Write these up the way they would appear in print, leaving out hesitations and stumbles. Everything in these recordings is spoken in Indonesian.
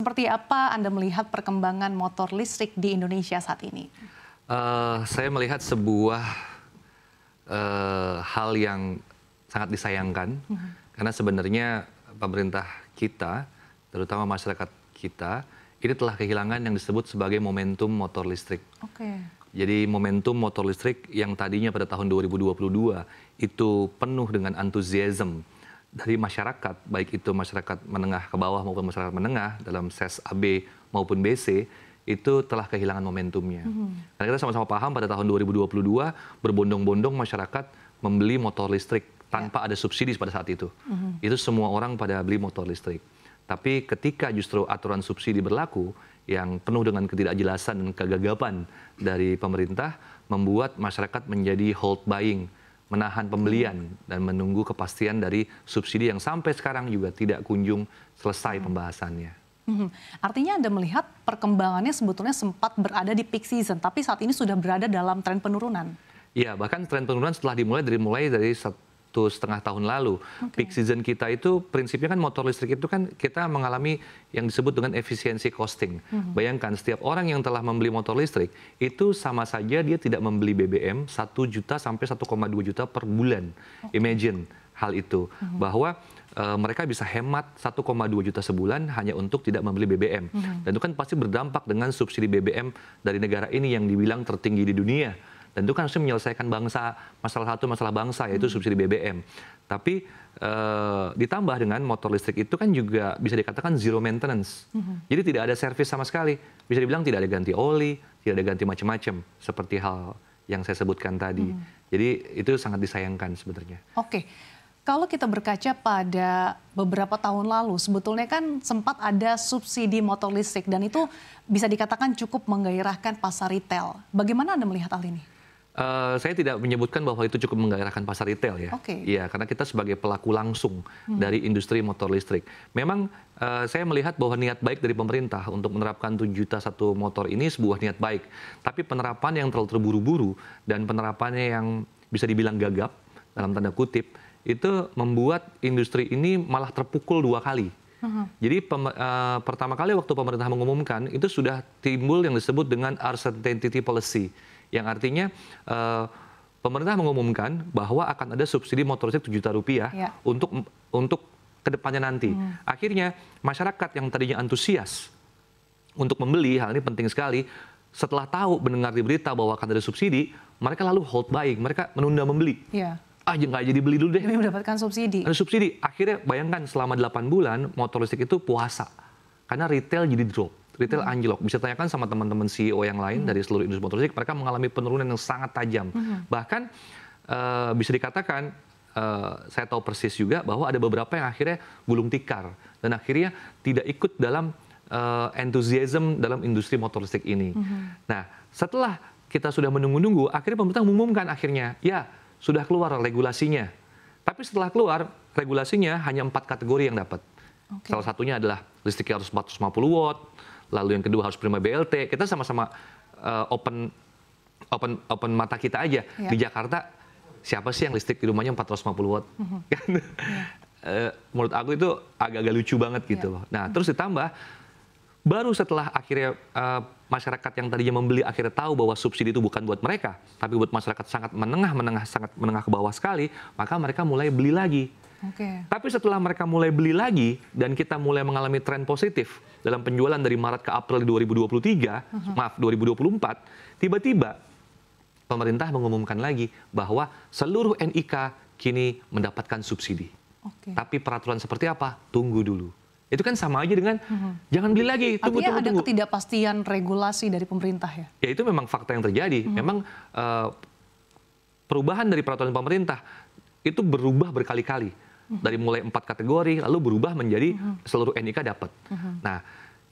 seperti apa Anda melihat perkembangan motor listrik di Indonesia saat ini? Saya melihat sebuah hal yang sangat disayangkan, karena sebenarnya pemerintah kita, terutama masyarakat kita, ini telah kehilangan yang disebut sebagai momentum motor listrik. Jadi momentum motor listrik yang tadinya pada tahun 2022 itu penuh dengan antusiasme dari masyarakat, baik itu masyarakat menengah ke bawah maupun masyarakat menengah dalam SES AB maupun BC, itu telah kehilangan momentumnya. Karena kita sama-sama paham pada tahun 2022 berbondong-bondong masyarakat membeli motor listrik tanpa ada subsidi pada saat itu. Itu semua orang pada beli motor listrik. Tapi ketika justru aturan subsidi berlaku yang penuh dengan ketidakjelasan dan kegagapan dari pemerintah, membuat masyarakat menjadi hold buying, menahan pembelian dan menunggu kepastian dari subsidi yang sampai sekarang juga tidak kunjung selesai pembahasannya. Artinya Anda melihat perkembangannya sebetulnya sempat berada di peak season, tapi saat ini sudah berada dalam tren penurunan. Iya, bahkan tren penurunan setelah dimulai dari 1,5 tahun lalu. Peak season kita itu prinsipnya kan motor listrik itu kan kita mengalami yang disebut dengan efisiensi costing. Bayangkan setiap orang yang telah membeli motor listrik itu sama saja dia tidak membeli BBM 1 juta sampai 1,2 juta per bulan. Imagine hal itu, bahwa mereka bisa hemat 1,2 juta sebulan hanya untuk tidak membeli BBM. Dan itu kan pasti berdampak dengan subsidi BBM dari negara ini yang dibilang tertinggi di dunia. Dan itu kan harusnya menyelesaikan masalah bangsa, yaitu subsidi BBM. Tapi ditambah dengan motor listrik itu kan juga bisa dikatakan zero maintenance. Jadi tidak ada servis sama sekali. Bisa dibilang tidak ada ganti oli, tidak ada ganti macam-macam, seperti hal yang saya sebutkan tadi. Jadi itu sangat disayangkan sebenarnya. Kalau kita berkaca pada beberapa tahun lalu, sebetulnya kan sempat ada subsidi motor listrik dan itu bisa dikatakan cukup menggairahkan pasar retail. Bagaimana Anda melihat hal ini? Saya tidak menyebutkan bahwa itu cukup menggairahkan pasar retail ya. Iya, karena kita sebagai pelaku langsung dari industri motor listrik. Memang saya melihat bahwa niat baik dari pemerintah untuk menerapkan 7 juta satu motor ini sebuah niat baik. Tapi penerapan yang terlalu terburu-buru dan penerapannya yang bisa dibilang gagap dalam tanda kutip, itu membuat industri ini malah terpukul 2 kali. Jadi pertama kali waktu pemerintah mengumumkan itu sudah timbul yang disebut dengan uncertainty policy, yang artinya pemerintah mengumumkan bahwa akan ada subsidi motor listrik 7 juta rupiah untuk kedepannya nanti. Akhirnya masyarakat yang tadinya antusias untuk membeli, hal ini penting sekali, setelah tahu mendengar di berita bahwa akan ada subsidi, mereka lalu hold buying, mereka menunda membeli. Nggak jadi beli dulu deh. Demi mendapatkan subsidi. Ada subsidi. Akhirnya bayangkan selama 8 bulan motor listrik itu puasa. Karena retail jadi drop. Retail anjlok. Bisa tanyakan sama teman-teman CEO yang lain dari seluruh industri motor listrik, mereka mengalami penurunan yang sangat tajam. Bahkan bisa dikatakan, saya tahu persis juga bahwa ada beberapa yang akhirnya gulung tikar. Dan akhirnya tidak ikut dalam enthusiasm dalam industri motor listrik ini. Nah, setelah kita sudah menunggu-nunggu, akhirnya pemerintah mengumumkan akhirnya, ya sudah keluar regulasinya. Tapi setelah keluar, regulasinya hanya 4 kategori yang dapat. Salah satunya adalah listrik harus 450 watt, lalu yang kedua harus prima BLT. Kita sama-sama open mata kita aja. Di Jakarta, siapa sih yang listrik di rumahnya 450 watt? Menurut aku itu agak-agak lucu banget gitu loh. Nah, terus ditambah, baru setelah akhirnya masyarakat yang tadinya membeli akhirnya tahu bahwa subsidi itu bukan buat mereka, tapi buat masyarakat sangat menengah ke bawah sekali, maka mereka mulai beli lagi. Tapi setelah mereka mulai beli lagi dan kita mulai mengalami tren positif dalam penjualan dari Maret ke April 2024, tiba-tiba pemerintah mengumumkan lagi bahwa seluruh NIK kini mendapatkan subsidi. Tapi peraturan seperti apa? Tunggu dulu. Itu kan sama aja dengan jangan beli lagi, tunggu. Artinya ada ketidakpastian regulasi dari pemerintah ya? Ya itu memang fakta yang terjadi. Memang perubahan dari peraturan pemerintah itu berubah berkali-kali. Dari mulai 4 kategori, lalu berubah menjadi seluruh NIK dapat. Nah,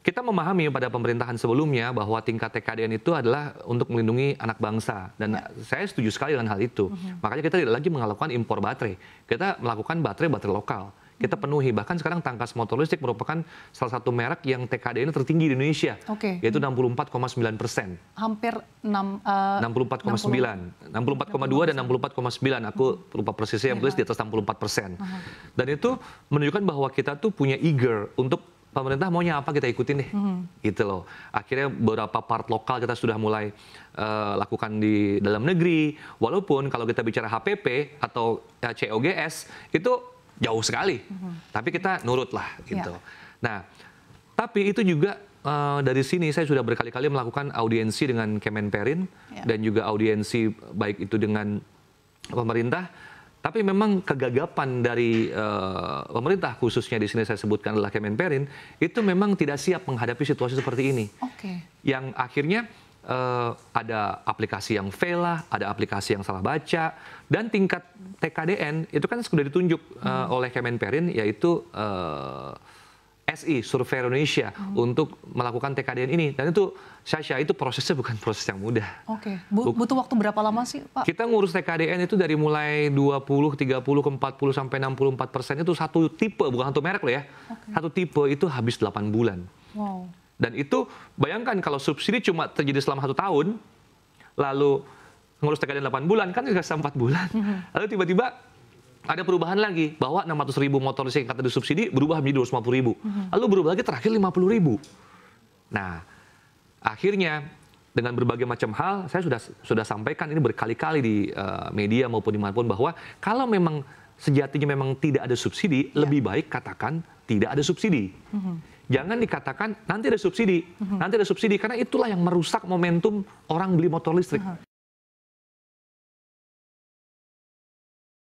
kita memahami pada pemerintahan sebelumnya bahwa tingkat TKDN itu adalah untuk melindungi anak bangsa. Dan saya setuju sekali dengan hal itu. Makanya kita tidak lagi melakukan impor baterai. Kita melakukan baterai lokal. Kita penuhi, bahkan sekarang Tangkas motor listrik merupakan salah satu merek yang TKDN tertinggi di Indonesia, yaitu 64,9%. Hampir 64,9, 64,2 dan 64,9. Aku lupa persisnya yang tulis di atas 64%. Dan itu menunjukkan bahwa kita tuh punya eager untuk pemerintah maunya apa kita ikutin deh, gitu loh. Akhirnya beberapa part lokal kita sudah mulai lakukan di dalam negeri, walaupun kalau kita bicara HPP atau COGS itu jauh sekali, tapi kita nurut lah gitu. Nah, tapi itu juga dari sini saya sudah berkali-kali melakukan audiensi dengan Kemenperin dan juga audiensi baik itu dengan pemerintah. Tapi memang kegagapan dari pemerintah, khususnya di sini saya sebutkan adalah Kemenperin, itu memang tidak siap menghadapi situasi seperti ini. Yang akhirnya ada aplikasi yang fail lah, ada aplikasi yang salah baca, dan tingkat TKDN itu kan sudah ditunjuk oleh Kemenperin, yaitu SI, Survei Indonesia, untuk melakukan TKDN ini. Dan itu, Syasha, itu prosesnya bukan proses yang mudah. Butuh waktu berapa lama sih, Pak? Kita ngurus TKDN itu dari mulai 20, 30, ke 40, sampai 64% itu satu tipe, bukan satu merek loh ya. Satu tipe itu habis 8 bulan. Dan itu, bayangkan kalau subsidi cuma terjadi selama 1 tahun, lalu ngurus TKDN 8 bulan, kan nggak 4 bulan. Lalu tiba-tiba ada perubahan lagi, bahwa 600.000 motor listrik yang kata disubsidi berubah menjadi 250.000. Lalu berubah lagi terakhir 50.000. Nah, akhirnya dengan berbagai macam hal, saya sudah sampaikan ini berkali-kali di media maupun dimanapun, bahwa kalau memang sejatinya memang tidak ada subsidi, lebih baik katakan tidak ada subsidi. Jangan dikatakan nanti ada subsidi, nanti ada subsidi, karena itulah yang merusak momentum orang beli motor listrik.